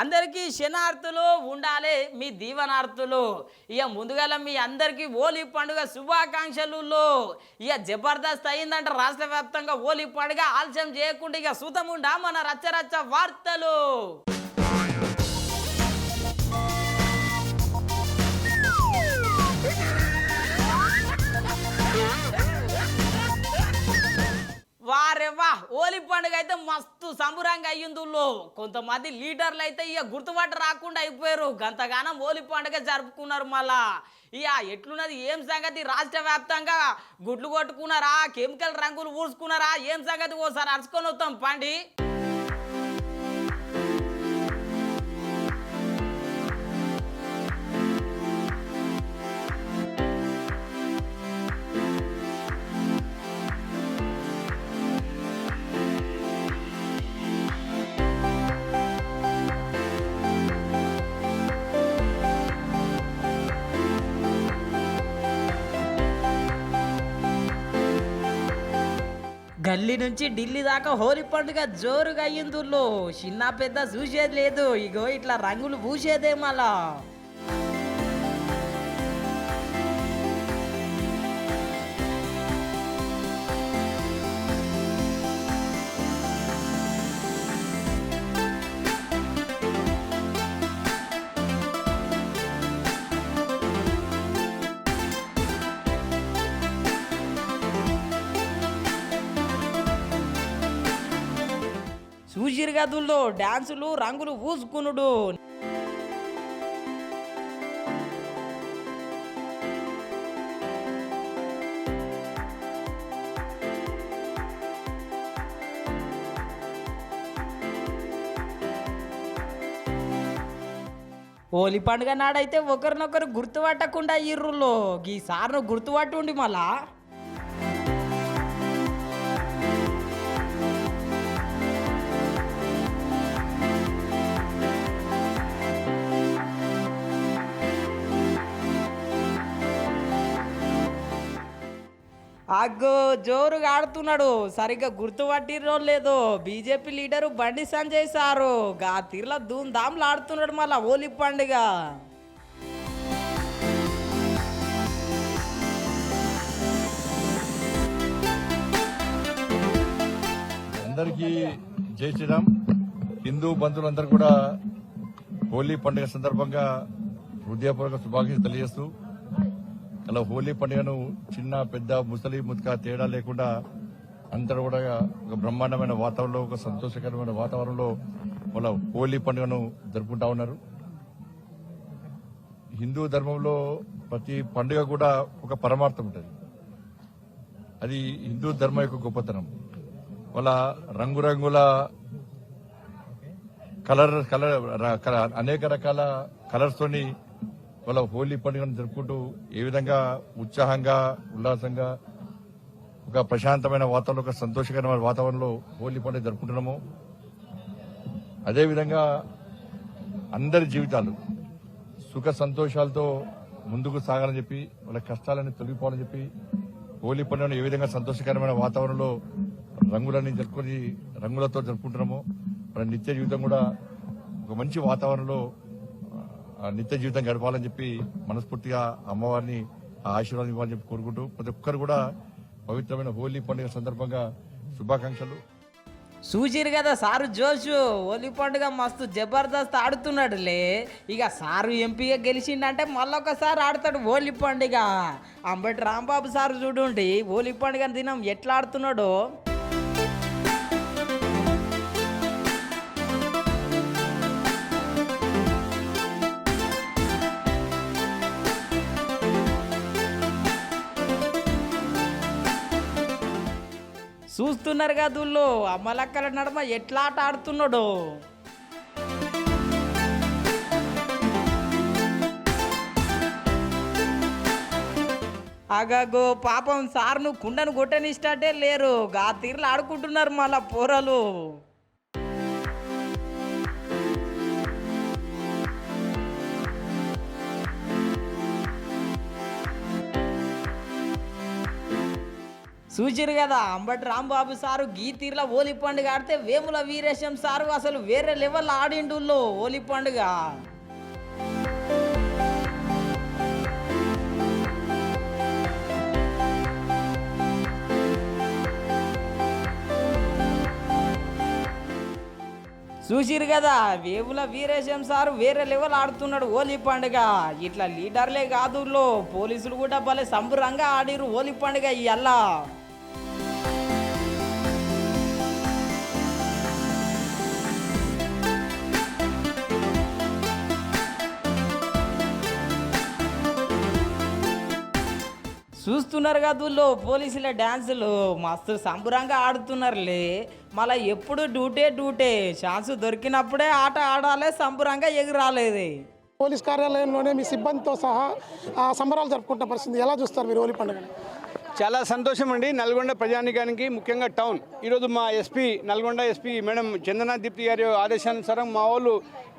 అందరికీ శనార్థులు ఉండాలి మీ దీవనార్థులు. ఇక ముందుగాల మీ అందరికీ హోలీ పండుగ శుభాకాంక్షలు. ఇక జబర్దస్త్ అయిందంటే రాష్ట్ర వ్యాప్తంగా హోలీ పండుగ ఆలస్యం చేయకుండా ఇక సుతముండా మన రచ్చరచ్చ వార్తలు. వారెవ్వా హోలీ పండుగ అయితే మస్తు సంబురంగా అయ్యిందుల్లో. కొంతమంది లీడర్లు అయితే ఇక గుర్తుపట్ట రాకుండా అయిపోయారు. గంతగానం హోలీ పండుగ జరుపుకున్నారు. మళ్ళా ఇక ఎట్లున్నది ఏం సంగతి, రాష్ట్ర వ్యాప్తంగా గుడ్లు కొట్టుకున్నారా, కెమికల్ రంగులు ఊడ్చుకున్నారా, ఏం సంగతి ఓసారి అరుచుకొని వస్తాం పండి. గల్లీ నుంచి ఢిల్లీ దాకా హోలీ పండుగ జోరుగా అయ్యిందుల్లో. చిన్న పెద్ద చూసేది లేదు. ఇగో ఇట్లా రంగులు పూసేదే మళ్ళా. చూసిరు గదుల్లో డాన్సులు రంగులు పూసుకునుడు. హోలీ పండుగ నాడైతే ఒకరినొకరు గుర్తుపట్టకుండా ఇర్రుల్లో. ఈ సార్ను గుర్తుపట్టుండి మళ్ళా. అగ్గో జోరుగా ఆడుతున్నాడు. సరిగ్గా గుర్తుపట్టిరో లేదో BJP leader Bandi Sanjay sir గా తీర్ల ధూమ్ధాంలు ఆడుతున్నాడు మళ్ళా హోలీ పండుగ. అందరికీ జై శ్రీరామ్. హిందూ బంధువులందరూ కూడా హోలీ పండుగ సందర్భంగా హృదయపూర్వక శుభాకాంక్షలు తెలియజేస్తూ, అలా హోలీ పండుగను చిన్న పెద్ద ముసలి ముతక తేడా లేకుండా అందరూ కూడా ఒక బ్రహ్మాండమైన వాతావరణంలో, ఒక సంతోషకరమైన వాతావరణంలో వాళ్ళ హోలీ పండుగను జరుపుకుంటా ఉన్నారు. హిందూ ధర్మంలో ప్రతి పండుగ కూడా ఒక పరమార్థం ఉంటుంది. అది హిందూ ధర్మం యొక్క గొప్పతనం. వాళ్ళ రంగురంగుల అనేక రకాల కలర్స్ తోని వాళ్ళ హోలీ పండుగను జరుపుకుంటూ ఏ విధంగా ఉత్సాహంగా ఉల్లాసంగా ఒక ప్రశాంతమైన వాతావరణంలో, ఒక సంతోషకరమైన వాతావరణంలో హోలీ పండుగ జరుపుకుంటున్నాము. అదేవిధంగా అందరి జీవితాలు సుఖ సంతోషాలతో ముందుకు సాగాలని చెప్పి, వాళ్ళ కష్టాలని తొలగిపోవాలని చెప్పి హోలీ పండుగను ఏ విధంగా సంతోషకరమైన వాతావరణంలో రంగులన్నీ జరుపుకొని రంగులతో జరుపుకుంటున్నాము. మన నిత్య జీవితం కూడా ఒక మంచి వాతావరణంలో నిత్య జీవితం గడపాలని చెప్పి మనస్ఫూర్తిగా అమ్మవారిని ఆశీర్వాదం ఇవ్వాలని చెప్పి కోరుకుంటూ ప్రతి ఒక్కరు కూడా పవిత్రమైన హోలీ పండుగ సందర్భంగా శుభాకాంక్షలు. చూసిరు కదా సారు జోషు. హోలీ పండుగ మస్తు జబర్దస్త్ ఆడుతున్నాడులే. ఇక సారు ఎంపీగా గెలిచిండంటే మళ్ళొకసారి ఆడతాడు హోలీ పండుగ. అంబటి రాంబాబు సారు చూడండి హోలీ పండుగ దినం ఎట్లా ఆడుతున్నాడో. చూస్తున్నారు కదా ఊళ్ళో అమ్మలక్కల నడమ ఎట్లా ఆట ఆడుతున్నాడో. అగగో పాపం సార్ను కుండను కొట్టనిష్టటే లేరు. గా తీర్లు ఆడుకుంటున్నారు మళ్ళా పోరలు. చూసిరు కదా అంబటి రాంబాబు సారు గీ తీర్ల హోలీ పండుగ ఆడితే వేముల వీరేశం సారు అసలు వేరే లెవెల్ ఆడిండుల్లో హోలీ పండుగ. చూసిరు కదా వేముల వీరేశం సారు వేరే లెవెల్ ఆడుతున్నాడు హోలీ పండుగ. ఇట్లా లీడర్లే కాదు పోలీసులు కూడా భలే సంబరంగా ఆడిరు హోలీ పండుగ ఇయ్యాల. చూస్తున్నారు కదా పోలీసుల డ్యాన్సులు మస్తు సంబరంగా ఆడుతున్నారులే. మళ్ళీ ఎప్పుడు డ్యూటే ఛాన్స్ దొరికినప్పుడే ఆట ఆడాలి, సంబరంగా ఎగురాలేదు. పోలీస్ కార్యాలయంలోనే మీ సిబ్బందితో సహా సంబరాలు జరుపుకుంటున్న పరిస్థితి ఎలా చూస్తారు మీరు హోలీ పండుగని? చాలా సంతోషం అండి. నల్గొండ ప్రజానికానికి ముఖ్యంగా టౌన్ ఈరోజు మా SP Nalgonda SP madam Chandana Deepti గారి ఆదేశానుసారం మా వాళ్ళు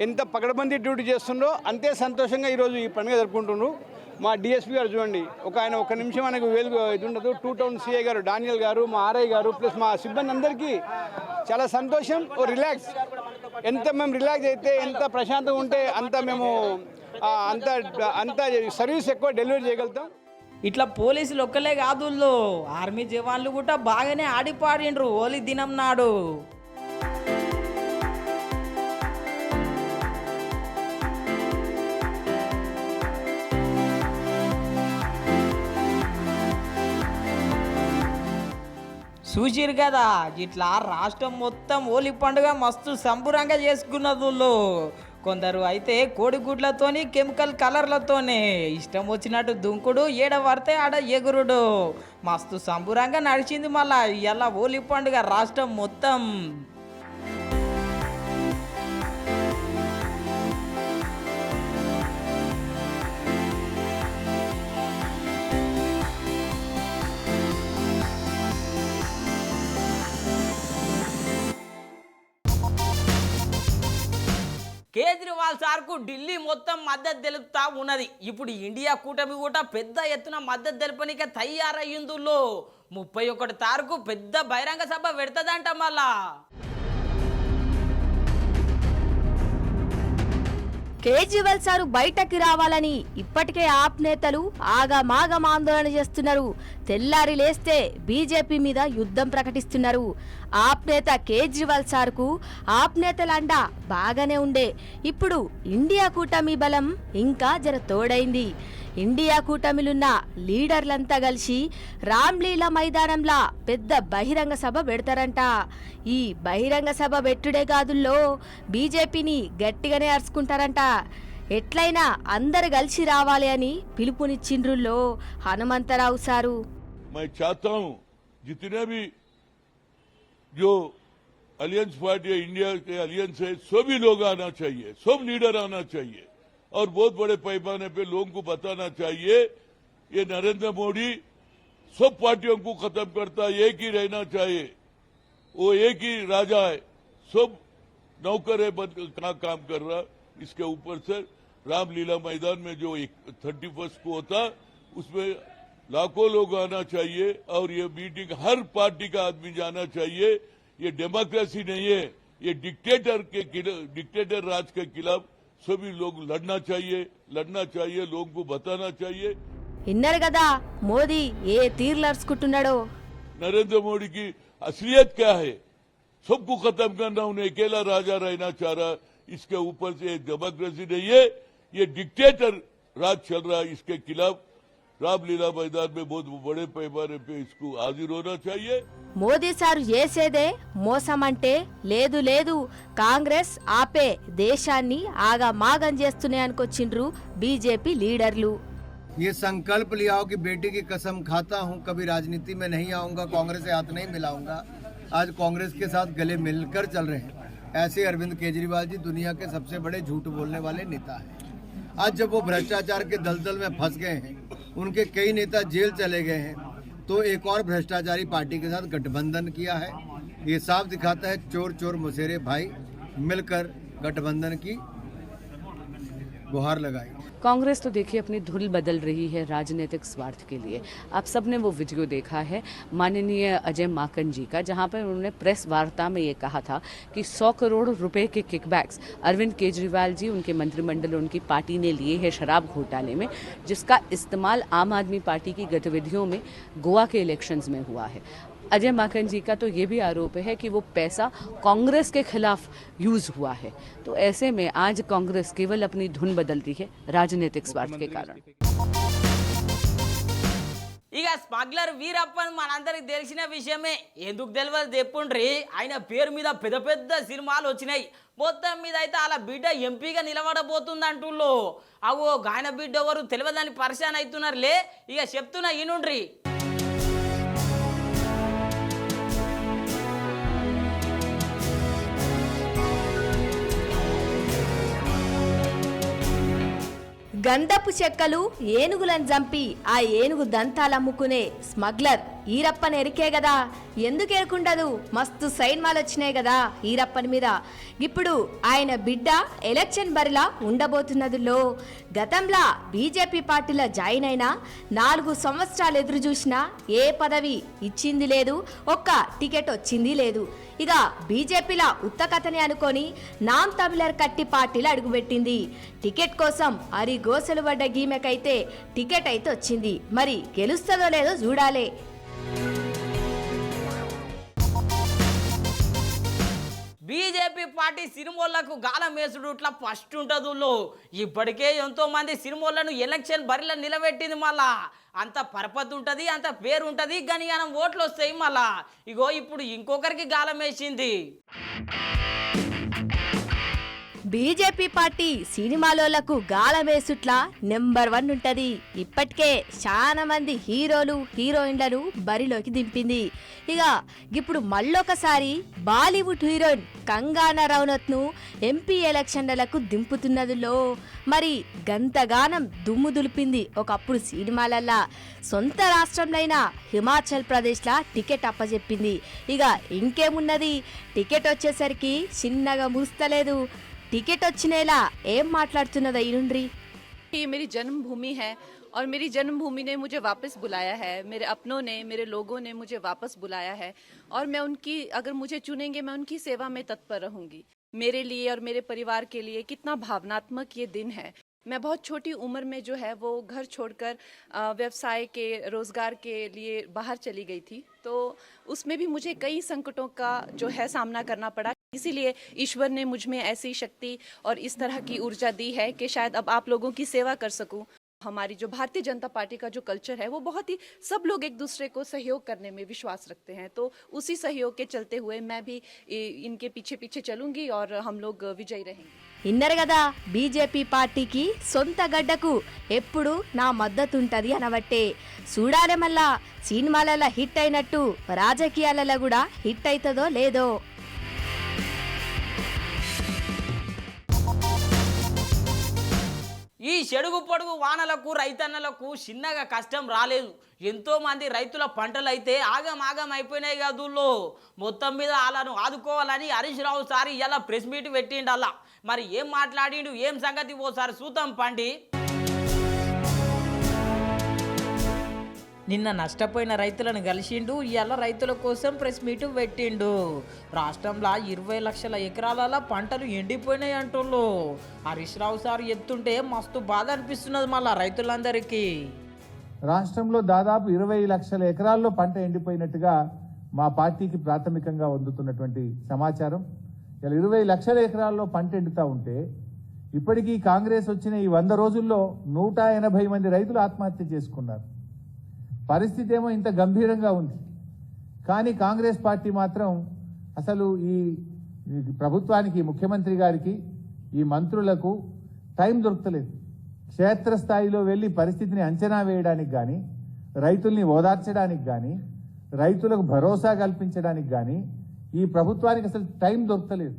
ఎంత పకడ్బందీ డ్యూటీ చేస్తుండో అంతే సంతోషంగా ఈరోజు ఈ పండుగ జరుపుకుంటున్నారు. మా డిఎస్పీ గారు చూడండి, ఆయన ఒక నిమిషం ఆయనకు ఇది ఉండదు. 2 టౌన్ సిఐ గారు డానియల్ గారు, మా ఆర్ఐ గారు ప్లస్ మా సిబ్బంది అందరికీ చాలా సంతోషం. రిలాక్స్ ఎంత మేము రిలాక్స్ అయితే ఎంత ప్రశాంతంగా ఉంటే అంత మేము అంత సర్వీస్ ఎక్కువ డెలివరీ చేయగలుగుతాం. ఇట్లా పోలీసులు ఒక్కలే కాదు ఆర్మీ జవాన్లు కూడా బాగానే ఆడిపాడిండ్రు హోలీ దినం నాడు. చూసిరు కదా ఇట్లా రాష్ట్రం మొత్తం హోలీ పండుగ మస్తు సంబరంగా చేసుకున్నది. కొందరు అయితే కోడిగుడ్లతోని కెమికల్ కలర్లతోనే ఇష్టం వచ్చినట్టు దుంకుడు, ఏడ పడితే ఆడ ఎగురుడు మస్తు సంబరంగా నడిచింది. మళ్ళా ఇలా హోలీ పండుగ రాష్ట్రం మొత్తం. కేజ్రీవాల్ సార్కు ఢిల్లీ మొత్తం మద్దతు తెలుపుతా ఉన్నది. ఇప్పుడు ఇండియా కూటమి కూడా పెద్ద ఎత్తున మద్దతు తెలుపనిక తయారయ్యిందులో 31 తారీఖు పెద్ద బహిరంగ సభ పెడతదంట. మళ్ళా కేజ్రీవాల్ సారు బయటకి రావాలని ఇప్పటికే ఆప్ నేతలు ఆగమాగం ఆందోళన చేస్తున్నారు. తెల్లారి లేస్తే బీజేపీ మీద యుద్ధం ప్రకటిస్తున్నారు. ఆప్ నేత కేజ్రీవాల్ సార్కు ఆప్ నేతల అండ బాగానే ఉండే. ఇప్పుడు ఇండియా కూటమి బలం ఇంకా జర తోడైంది. ఇండియా కూటమిలున్న లీడర్లంతా కలిసి రామ్లీలా మైదానంలా పెద్ద బహిరంగ సభ పెడతారంట. ఈ బహిరంగ సభ పెట్టుడే కాదుల్లో బీజేపీని గట్టిగానే అరుచుకుంటారంట. ఎట్లయినా అందరు కలిసి రావాలి అని పిలుపునిచ్చిండ్రుల్లో హనుమంతరావు సారు. मैं चाहता हूं जितने भी जो अलियंस पार्टी इंडिया के अलियंस है सभी लोग आना चाहिए, सब लीडर आना चाहिए और बहुत बड़े पैमाने पे लोगों को बताना चाहिए ये नरेंद्र मोदी सब पार्टियों को खत्म करता, एक ही रहना चाहिए, वो एक ही राजा है, सब नौकर है बन काम कर रहा. इसके ऊपर से रामलीला मैदान में जो 31 को होता उसमें लाखों लोग आना चाहिए और ये मीटिंग हर पार्टी का आदमी जाना चाहिए. ये डेमोक्रेसी नहीं है, ये डिक्टेटर राज के खिलाफ सभी लोग लड़ना चाहिए, लोगों को बताना चाहिए. ఇన్నరు కదా మోదీ ఏ తీర్లర్చుకుంటున్నాడో. नरेंद्र मोदी की असलियत क्या है? सबको खत्म करना, उन्हें अकेला राजा रहना चाह रहा. इसके ऊपर से डेमोक्रेसी नहीं है, ये डिक्टेटर राज चल रहा है. इसके खिलाफ रामलीला मैदान में बहुत बड़े पैमाने पे इसको हाजिर होना चाहिए. మోదీ సారు చేసేదే మోసం అంటే లేదు లేదు, కాంగ్రెస్ ఆపే దేశాన్ని ఆగమాగం చేస్తున్నాయి అనుకొచ్చిండ్రు బీజేపీ లీడర్లు. ये संकल्प लिया हो कि बेटी की कसम खाता हूं कभी राजनीति में नहीं आऊंगा, कांग्रेस से हाथ नहीं मिलाऊंगा. आज कांग्रेस के साथ गले मिलकर चल रहे हैं. ऐसे अरविंद केजरीवाल जी दुनिया के सबसे बड़े झूठ बोलने वाले नेता हैं. आज जब वो भ्रष्टाचार के दलदल में फंस गए हैं, उनके कई नेता जेल चले गए हैं, तो एक और भ्रष्टाचारी पार्टी के साथ गठबंधन किया है. ये साफ दिखाता है चोर चोर मुसेरे भाई मिलकर गठबंधन की गुहार लगाई। कांग्रेस तो देखिए अपनी धुन बदल रही है राजनीतिक स्वार्थ के लिए। आप सबने वो वीडियो देखा है माननीय अजय माकन जी का, जहां पर उन्होंने प्रेस वार्ता में ये कहा था कि 100 करोड़ रुपए के किकबैक्स अरविंद केजरीवाल जी, उनके मंत्रिमंडल, उनकी पार्टी ने लिए हैं शराब घोटाले में, जिसका इस्तेमाल आम आदमी पार्टी की गतिविधियों में गोवा के इलेक्शंस में हुआ है। अजय माकन जी का तो ये भी आरोप है कि वो पैसा कांग्रेस के खिलाफ यूज हुआ है। तो ऐसे में आज कांग्रेस केवल अपनी धुन बदल रही है राजनीतिक स्वार्थ के कारण। ఇక స్మగ్లర్ వీరప్పన్ మనందరికి తెలిసిన విషయమే. ఎందుకు తెలియదు చెప్పుండ్రి, ఆయన పేరు మీద పెద్ద పెద్ద సినిమాలు వచ్చినాయి. మొత్తం మీద అయితే అలా బిడ్డ ఎంపీగా నిలబడబోతుంది అంటుల్లో. అగో ఆయన బిడ్డ ఎవరు తెలియదని పరిశాన్ అవుతున్నారులే. ఇక చెప్తున్నా ఈనుండ్రి. గంధపు చెక్కలు ఏనుగులను చంపి ఆ ఏనుగు దంతాలు అమ్ముకునే స్మగ్లర్ ఈరప్పని ఎరికే కదా, ఎందుకు ఎరుకుండదు? మస్తు సైన్మాలు వచ్చినాయి కదా ఈరప్పని మీద. ఇప్పుడు ఆయన బిడ్డ ఎలక్షన్ బరిలా ఉండబోతున్నదిలో. గతంలో బీజేపీ పార్టీలో జాయిన్ అయినా 4 సంవత్సరాలు ఎదురు చూసినా ఏ పదవి ఇచ్చింది లేదు, ఒక్క టికెట్ వచ్చింది లేదు. ఇక బీజేపీలా ఉత్త కథని అనుకొని నామ్ తమిళర్ కట్టి పార్టీలో అడుగుపెట్టింది. టికెట్ కోసం అరి గోసలు పడ్డ గీమెకైతే టికెట్ అయితే వచ్చింది. మరి గెలుస్తుందో లేదో చూడాలి. బీజేపీ పార్టీ సినిమాలకు గాలం వేసుడు ఇట్లా ఫస్ట్ ఉంటుందో. ఇప్పటికే ఎంతో మంది సినిమాలను ఎలక్షన్ బరిలో నిలబెట్టింది. మళ్ళా అంత పరపతి ఉంటుంది, అంత పేరు ఉంటుంది, గనియానం ఓట్లు వస్తాయి. మళ్ళా ఇగో ఇప్పుడు ఇంకొకరికి గాలం వేసింది. బీజేపీ పార్టీ సినిమాలోలకు గాలమేసుట్లా నెంబర్ 1 ఉంటది. ఇప్పటికే చాలా మంది హీరోలు హీరోయిన్లను బరిలోకి దింపింది. ఇక ఇప్పుడు మళ్ళొకసారి బాలీవుడ్ హీరోయిన్ కంగనా రనౌత్ను ఎంపీ ఎలక్షన్లకు దింపుతున్నదిలో. మరి గంతగానం దుమ్ము దులిపింది ఒకప్పుడు సినిమాలల్లా. సొంత రాష్ట్రంలో హిమాచల్ ప్రదేశ్లా టికెట్ అప్పచెప్పింది. ఇక ఇంకేమున్నది, టికెట్ వచ్చేసరికి చిన్నగా ముస్తలేదు. టికెట్ వచ్చినేలా ఏం మాట్లాడుతున్నది అయినుండ్రి. ये मेरी जन्मभूमि है और मेरी जन्मभूमि ने मुझे वापस बुलाया है, मेरे अपनों ने, मेरे लोगों ने मुझे वापस बुलाया है और मैं उनकी, अगर मुझे चुनेंगे मैं उनकी सेवा में तत्पर रहूंगी। मेरे लिए और मेरे परिवार के लिए कितना भावनात्मक ये दिन है। मैं बहुत छोटी उम्र में जो है वो घर छोड़कर व्यवसाय के, रोजगार के लिए बाहर चली गई थी, तो उसमें भी मुझे कई संकटों का जो है सामना करना पड़ा। इसीलिए ईश्वर ने मुझ में ऐसी शक्ति और इस तरह की ऊर्जा दी है कि शायद अब आप लोगों की सेवा कर सकूं। हमारी जो भारतीय जनता पार्टी का जो कल्चर है वो बहुत ही, सब लोग एक दूसरे को सहयोग करने में विश्वास रखते हैं, तो उसी सहयोग के चलते हुए मैं भी इनके पीछे पीछे चलूंगी और हम लोग विजयी रहेंगे। ఇన్నరు కదా, బీజేపీ పార్టీకి సొంత గడ్డకు ఎప్పుడు నా మద్దతు ఉంటది అనబట్టే. చూడాలే మళ్ళా సినిమాలలో హిట్ అయినట్టు రాజకీయాలలో కూడా హిట్ అవుతుందో లేదో. ఈ చెడుగు పొడుగు వానలకు రైతన్నలకు చిన్నగా కష్టం రాలేదు. ఎంతో మంది రైతుల పంటలు అయితే ఆగం అయిపోయినాయి కదుల్లో. మొత్తం మీద వాళ్ళను ఆదుకోవాలని హరీష్ రావు సార్ ఇలా ప్రెస్ మీట్ పెట్టిండు. అలా మరి ఏం మాట్లాడిండు, ఏం సంగతి ఓసారి చూద్దాం పండి. నిన్న నష్టపోయిన రైతులను కలిసిండు, ఇవాళ రైతుల కోసం ప్రెస్ మీట్ పెట్టిండు. రాష్ట్రంలో 20 లక్షల ఎకరాల పంటలు ఎండిపోయినాయి అంటుళ్ళు. హరీష్ రావు సార్ చెప్తుంటే మస్తు బాధ అనిపిస్తున్నది మళ్ళా రైతులందరికీ. రాష్ట్రంలో దాదాపు 20 లక్షల ఎకరాల్లో పంట ఎండిపోయినట్టుగా మా పార్టీకి ప్రాథమికంగా అందుతున్నటువంటి సమాచారం. ఇలా 20 లక్షల ఎకరాల్లో పంట ఎండుతూ ఉంటే ఇప్పటికీ కాంగ్రెస్ వచ్చిన ఈ 100 రోజుల్లో 180 మంది రైతులు ఆత్మహత్య చేసుకున్నారు. పరిస్థితి ఏమో ఇంత గంభీరంగా ఉంది. కానీ కాంగ్రెస్ పార్టీ మాత్రం అసలు ఈ ప్రభుత్వానికి, ముఖ్యమంత్రి గారికి, ఈ మంత్రులకు టైం దొరకలేదు. క్షేత్రస్థాయిలో వెళ్లి పరిస్థితిని అంచనా వేయడానికి కానీ, రైతుల్ని ఓదార్చడానికి కానీ, రైతులకు భరోసా కల్పించడానికి కానీ ఈ ప్రభుత్వానికి అసలు టైం దొరకలేదు.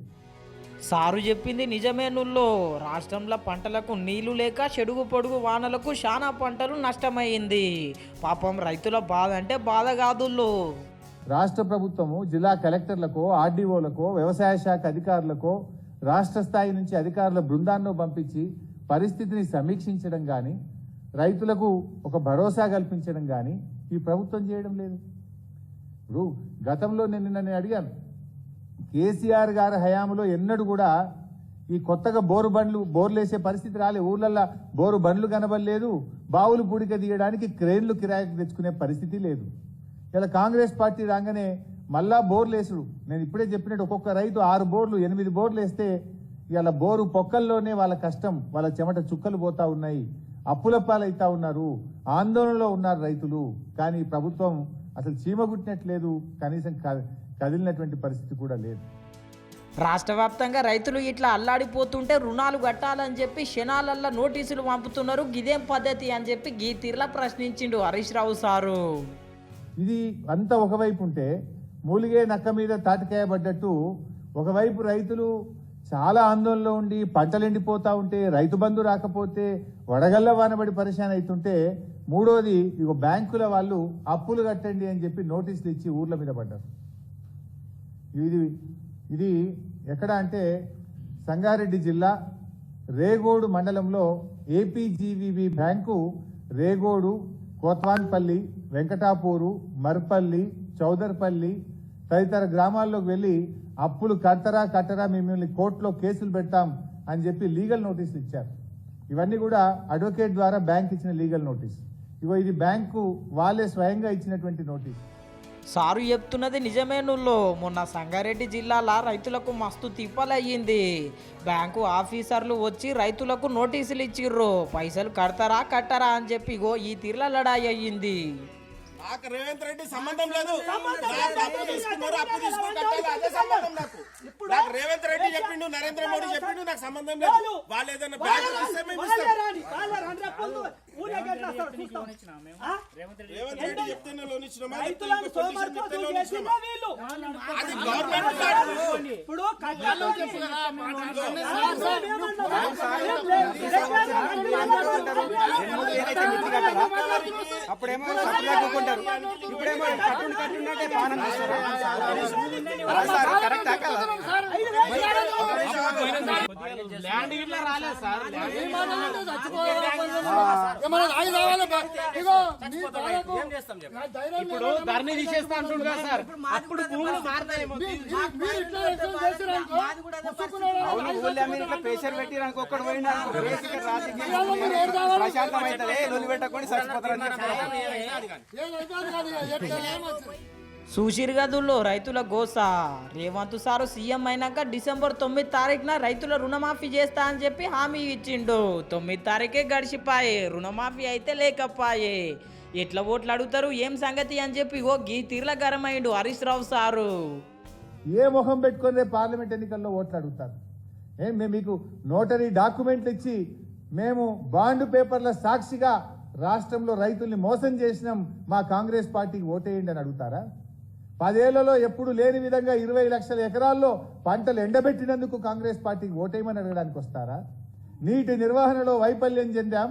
సారు చెప్పింది నిజమే నుల్లో. రాష్ట్రంలో పంటలకు నీళ్లు లేక చెడుగు పొడుగు వానలకు చాలా పంటలు నష్టమైంది. పాపం రైతుల బాధ అంటే బాధ కాదుల్లో. రాష్ట్ర ప్రభుత్వము జిల్లా కలెక్టర్లకో, ఆర్డీఓలకో, వ్యవసాయ శాఖ అధికారులకో, రాష్ట్ర స్థాయి నుంచి అధికారుల బృందాన్ని పంపించి పరిస్థితిని సమీక్షించడం కానీ రైతులకు ఒక భరోసా కల్పించడం కానీ ఈ ప్రభుత్వం చేయడం లేదు. ఇప్పుడు గతంలో నేను అడిగాను, కేసీఆర్ గారి హయాంలో ఎన్నడూ కూడా ఈ కొత్తగా బోర్లు వేసే పరిస్థితి రాలే. ఊర్లల్లో బోరు బండ్లు కనబడలేదు, బావులు పూడిక తీయడానికి క్రేన్లు కిరాయికి తెచ్చుకునే పరిస్థితి లేదు. ఇలా కాంగ్రెస్ పార్టీ రాగానే మళ్ళా బోర్లు వేసుడు. నేను ఇప్పుడే చెప్పినట్టు ఒక్కొక్క రైతు 6 బోర్లు 8 బోర్లు వేస్తే ఇలా బోరు పొక్కల్లోనే వాళ్ళ కష్టం, వాళ్ళ చెమట చుక్కలు పోతా ఉన్నాయి, అప్పుల పాలైతా ఉన్నారు, ఆందోళనలో ఉన్నారు రైతులు. కానీ ప్రభుత్వం అసలు చీమగుట్టినట్లేదు, కనీసం కదిలినటువంటి పరిస్థితి కూడా లేదు. రాష్ట్ర వ్యాప్తంగా రైతులు ఇట్లా అల్లాడిపోతుంటే రుణాలు కట్టాలని చెప్పి క్షణాలల్లా నోటీసులు పంపుతున్నారు. గిదేం పద్ధతి అని చెప్పి గీ తీర్లా ప్రశ్నించిండు హరీష్ రావు సారు. ఇది అంతా ఒకవైపు ఉంటే మూలిగే నక్క మీద తాటికాయ పడ్డట్టు ఒకవైపు రైతులు చాలా ఆందోళనలో ఉండి పంటలు ఎండిపోతా ఉంటే, రైతు బంధు రాకపోతే వడగల్ల వానబడి పరిశాన్ అవుతుంటే, మూడోది ఇగో బ్యాంకుల వాళ్ళు అప్పులు కట్టండి అని చెప్పి నోటీసులు ఇచ్చి ఊర్ల మీద పడ్డారు. ఇది ఎక్కడ అంటే సంగారెడ్డి జిల్లా రేగోడు మండలంలో ఏపీజీవీబీ బ్యాంకు రేగోడు, కోత్వాన్పల్లి, వెంకటాపూరు, మర్పల్లి, చౌదర్పల్లి తదితర గ్రామాల్లోకి వెళ్ళి అప్పులు కట్టరా మిమ్మల్ని కోర్టులో కేసులు పెడతాం అని చెప్పి లీగల్ నోటీసులు ఇచ్చారు. ఇవన్నీ కూడా అడ్వకేట్ ద్వారా బ్యాంక్ ఇచ్చిన లీగల్ నోటీస్. ఇగో ఇది బ్యాంకు వాళ్ళే స్వయంగా ఇచ్చినటువంటి నోటీస్. సారు చెప్తున్నది నిజమే. నువ్వు మొన్న సంగారెడ్డి జిల్లాలో రైతులకు మస్తు తిప్పలయ్యింది. బ్యాంకు ఆఫీసర్లు వచ్చి రైతులకు నోటీసులు ఇచ్చిర్రు, పైసలు కట్టరా అని చెప్పి ఇగో ఈ తీర్ల లడాయి అయ్యింది. నాకు రేవంత్ రెడ్డి సంబంధం లేదు. అప్పు తీసుకున్నారు, అప్పు తీసుకుని కట్టాలి, అదే సంబంధం నాకు. నాకు రేవంత్ రెడ్డి చెప్పిండు, నరేంద్ర మోడీ చెప్పిండు, నాకు సంబంధం లేదు. వాళ్ళు ఏదైనా బ్యాంక్ ఇస్తే మేము ఇస్తాం. రేవంత్ రెడ్డి చెప్తేనే లోన్ ఇచ్చినామా, పొజిషన్ చెప్తే లోన్ ఇచ్చినామా? అది గవర్నమెంట్ ఇప్పుడు అప్పుడేమో సప్లైకుంటారు, ఇప్పుడేమో కట్టుంటే పానం ఇప్పుడు ధరణి తీసేస్తా అంటుండు కదా సార్, అప్పుడు భూములు మారుతాయేమో. ప్రెషర్ పెట్టి ఒక్కడు పోయినా ప్రశాంతం అవుతుంది, లొల్లి పెట్టకుండా చచ్చిపోతారు. సుశీర్ గదుల్లో రైతుల గోస. రేవంత్ సారు సీఎం అయినాక డిసెంబర్ 9 తారీఖున రైతుల రుణమాఫీ చేస్తా అని చెప్పి హామీ ఇచ్చిండు. 9 తారీఖే గడిచిపాయే, రుణమాఫీ అయితే లేకపాయే. ఎట్లా ఓట్లు అడుగుతారు, ఏం సంగతి అని చెప్పి ఓ గీ తీర్ల గరమైండు హరీష్ రావు సారు. ఏ మొహం పెట్టుకొని రేపు పార్లమెంట్ ఎన్నికల్లో ఓట్లు అడుగుతారు? మేము మీకు నోటరీ డాక్యుమెంట్లు ఇచ్చి మేము బాండ్ పేపర్ల సాక్షిగా రాష్ట్రంలో రైతుల్ని మోసం చేసినాం, మా కాంగ్రెస్ పార్టీకి ఓటేయండి అని అడుగుతారా? 10 ఏళ్లలో ఎప్పుడు లేని విధంగా 20 లక్షల ఎకరాల్లో పంటలు ఎండబెట్టినందుకు కాంగ్రెస్ పార్టీకి ఓటేయమని అడగడానికి వస్తారా? నీటి నిర్వహణలో వైఫల్యం చెందాం,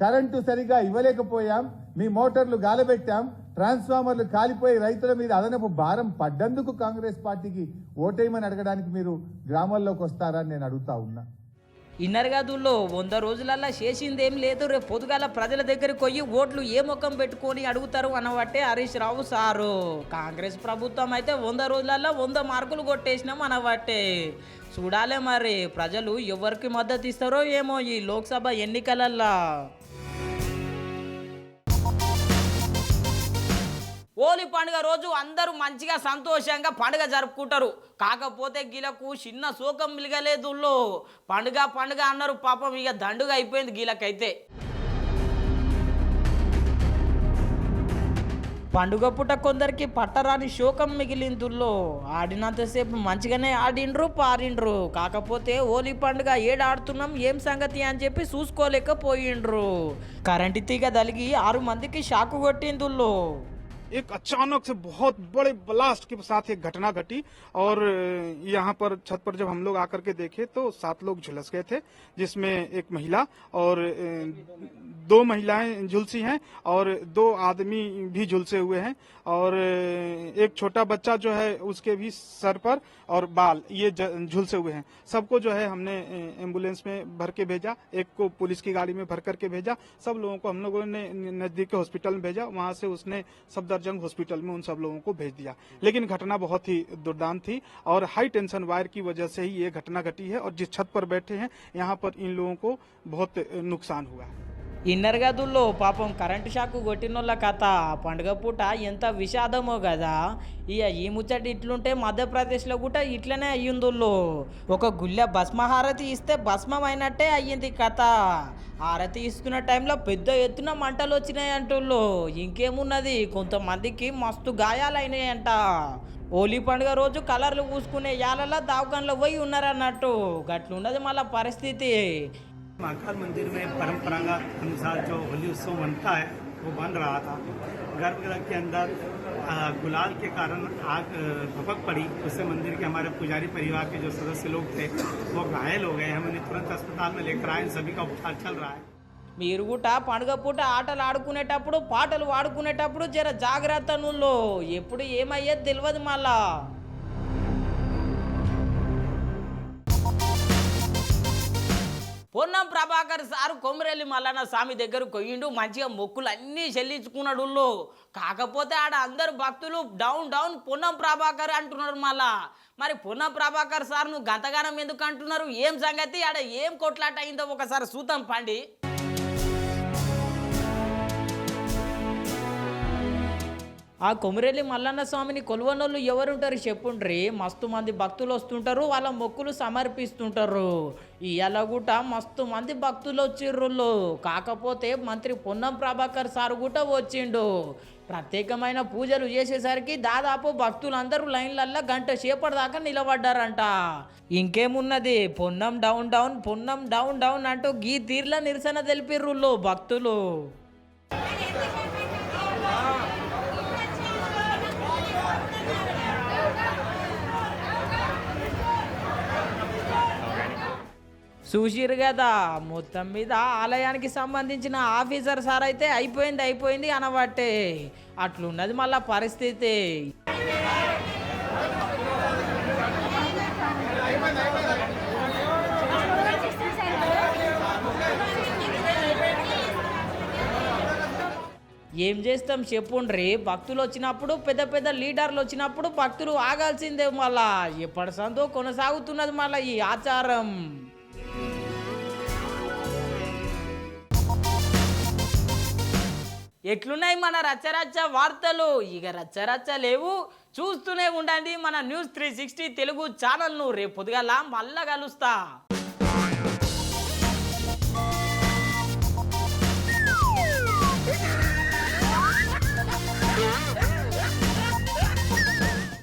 కరెంటు సరిగా ఇవ్వలేకపోయాం, మీ మోటార్లు గాలబెట్టాం, ట్రాన్స్ఫార్మర్లు కాలిపోయి రైతుల మీద అదనపు భారం పడ్డందుకు కాంగ్రెస్ పార్టీకి ఓటేయమని అడగడానికి మీరు గ్రామాల్లోకి వస్తారా అని నేను అడుగుతా ఉన్నా. ఇన్నర్ గదుల్లో 100 రోజులల్లా చేసిందేం లేదు. రేపు పొద్దుగాల ప్రజల దగ్గరికి పోయి ఓట్లు ఏ ముఖం పెట్టుకొని అడుగుతారు అనబట్టే హరీష్ రావు సారు. కాంగ్రెస్ ప్రభుత్వం అయితే 100 రోజులల్లా 100 మార్కులు కొట్టేసినాం అనబట్టే. చూడాలే మరి ప్రజలు ఎవరికి మద్దతు ఇస్తారో ఏమో ఈ లోక్సభ ఎన్నికలల్లా. హోలీ పండుగ రోజు అందరూ మంచిగా సంతోషంగా పండుగ జరుపుకుంటారు. కాకపోతే గీలకు చిన్న శోకం మిలగలేదు. పండుగ అన్నారు, పాపం ఇక దండుగా అయిపోయింది గీలకైతే. పండుగ పూట కొందరికి పట్టరాని శోకం మిగిలిందుల్లో. ఆడినంతసేపు మంచిగానే ఆడిండ్రు పారిండ్రు, కాకపోతే హోలీ పండుగ ఏడాడుతున్నాం ఏం సంగతి అని చెప్పి చూసుకోలేకపోయిండ్రు. కరెంటు తీగ తలిగి 6 మందికి షాకు కొట్టిందుల్లో. एक अचानक से बहुत बड़े ब्लास्ट के साथ एक घटना घटी और यहाँ पर छत पर जब हम लोग आकर के देखे तो 7 लोग झुलस गए थे, जिसमें एक महिला और 2 महिलाएं झुलसी हैं और 2 आदमी भी झुलसे हुए हैं और एक छोटा बच्चा जो है उसके भी सर पर और बाल ये झुलसे हुए हैं। सबको जो है हमने एम्बुलेंस में भर के भेजा, एक को पुलिस की गाड़ी में भर करके भेजा, सब लोगों को हम लोगों ने नजदीक के हॉस्पिटल में भेजा, वहां से उसने सफदरजंग हॉस्पिटल में उन सब लोगों को भेज दिया। लेकिन घटना बहुत ही दुर्दांत थी और हाई टेंशन वायर की वजह से ही ये घटना घटी है और जिस छत पर बैठे हैं यहाँ पर इन लोगों को बहुत नुकसान हुआ है। ఇన్నర్ గదుల్లో పాపం కరెంటు షాకు కొట్టినోళ్ళ కథ పండుగ పూట ఎంత విషాదమో కదా. ఈ ముచ్చట ఇట్లుంటే మధ్యప్రదేశ్లో కూడా ఇట్లనే అయ్యిందుల్లో ఒక గుళ్ళ భస్మహారతి ఇస్తే భస్మం అయినట్టే అయ్యింది కథ. హారతి ఇస్తున్న టైంలో పెద్ద ఎత్తున మంటలు వచ్చినాయి అంటుల్లో. ఇంకేమున్నది, కొంతమందికి మస్తు గాయాలైనాయంట. హోలీ పండుగ రోజు కలర్లు పూసుకునే యాలలా దావకాన్లో పోయి ఉన్నారన్నట్టు. గట్లున్నది మళ్ళీ పరిస్థితి. महाकाल मंदिर में परंपरागत अनुसार जो होली उत्सव बनता है वो बन रहा था। गर्भगृह के अंदर गुलाल के कारण आग भभक पड़ी, उससे मंदिर के हमारे पुजारी परिवार के जो सदस्य लोग थे वो घायल हो गए। हम उन्हें तुरंत अस्पताल में लेकर आए, सभी का उपचार चल रहा है। మీరు కూడా పండుగ పూట ఆటలు ఆడుకునేటప్పుడు పాటలు పాడుకునేటప్పుడు జర జాగ్రత్త నుల్లో. ఎప్పుడు ఏమయ్యేది తెలియదు మళ్ళా. పొన్నం ప్రభాకర్ సారు కొమరెల్లి మల్లన్న స్వామి దగ్గర కొయ్యిండు, మంచిగా మొక్కులు అన్నీ చెల్లించుకున్నాడు. కాకపోతే ఆడ అందరు భక్తులు డౌన్ డౌన్ పొన్నం ప్రభాకర్ అంటున్నారు మళ్ళా. మరి పొన్నం ప్రభాకర్ సార్ నువ్వు గంతగానం ఎందుకు అంటున్నారు, ఏం సంగతి, ఆడ ఏం కొట్లాట అయిందో ఒకసారి చూద్దాం పండి. ఆ కొమరెల్లి మల్లన్న స్వామిని కొలువనోళ్ళు ఎవరుంటారు చెప్పుండ్రి. మస్తు మంది భక్తులు వస్తుంటారు, వాళ్ళ మొక్కులు సమర్పిస్తుంటారు. ఇవాళ కూడా మస్తు మంది భక్తులు వచ్చిర్రు. కాకపోతే మంత్రి పొన్నం ప్రభాకర్ సార్ కూడా వచ్చిండు. ప్రత్యేకమైన పూజలు చేసేసరికి దాదాపు భక్తులందరూ లైన్లల్లో గంట సేపటి దాకా నిలబడ్డారంట. ఇంకేమున్నది, Ponnam down down, Ponnam down down అంటూ గీ తీర్ల నిరసన తెలిపిర్రు భక్తులు. చూసిరు కదా, మొత్తం మీద ఆలయానికి సంబంధించిన ఆఫీసర్ సార్ అయితే అయిపోయింది అనబట్టే అట్లున్నది మళ్ళా పరిస్థితి. ఏం చేస్తాం చెప్పుండ్రి, భక్తులు వచ్చినప్పుడు పెద్ద పెద్ద లీడర్లు వచ్చినప్పుడు భక్తులు ఆగాల్సిందే. మళ్ళా ఎప్పటి సందో కొనసాగుతున్నది మళ్ళీ ఈ ఆచారం. ఎట్లున్నాయి మన రచ్చరచ్చ వార్తలు? ఇక రచ్చరచ్చ లేవు, చూస్తూనే ఉండండి మన న్యూస్ 360 తెలుగు ఛానల్ను. రేపు పొద్దుగాల మళ్ళా కలుస్తా.